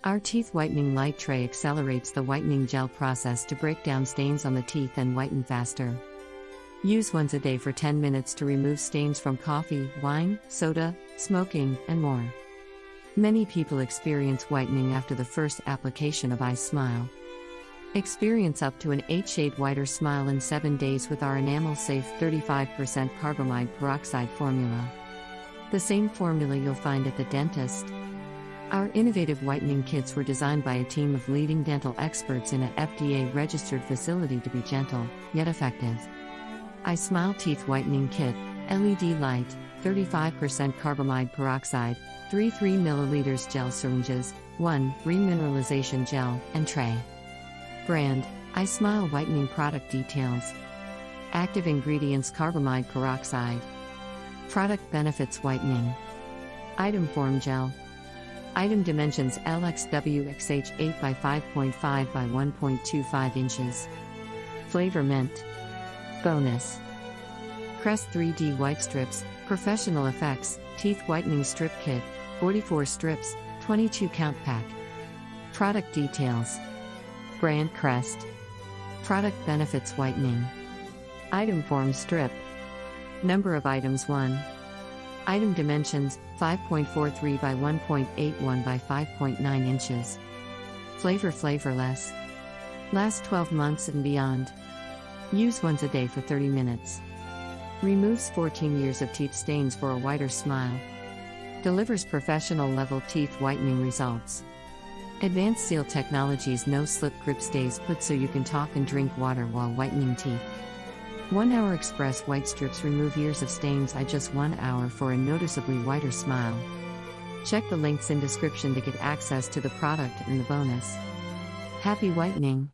Our teeth whitening light tray accelerates the whitening gel process to break down stains on the teeth and whiten faster. Use once a day for 10 minutes to remove stains from coffee, wine, soda, smoking, and more. Many people experience whitening after the first application of iSmile. Experience up to an 8-shade whiter smile in 7 days with our enamel-safe 35% Carbamide Peroxide formula. The same formula you'll find at the dentist. Our innovative whitening kits were designed by a team of leading dental experts in a FDA-registered facility to be gentle, yet effective. iSmile Teeth Whitening Kit, LED light, 35% Carbamide Peroxide, 3 ml gel syringes, 1 remineralization gel, and tray. Brand, iSmile Whitening Product Details. Active ingredients Carbamide Peroxide. Product benefits whitening. Item form gel. Item dimensions LxWxH 8 by 5.5 by 1.25 inches. Flavor mint. Bonus. Crest 3D White Strips, Professional Effects, Teeth Whitening Strip Kit, 44 strips, 22 count pack. Product details. Brand Crest. Product benefits whitening. Item form strip. Number of items 1. Item dimensions 5.43 by 1.81 by 5.9 inches. Flavor flavorless. Last 12 months and beyond. Use once a day for 30 minutes. Removes 14 years of teeth stains for a whiter smile. Delivers professional level teeth whitening results. Advanced Seal Technologies no slip grip stays put so you can talk and drink water while whitening teeth. 1 hour express white strips remove years of stains at just 1 hour for a noticeably whiter smile. Check the links in description to get access to the product and the bonus. Happy whitening!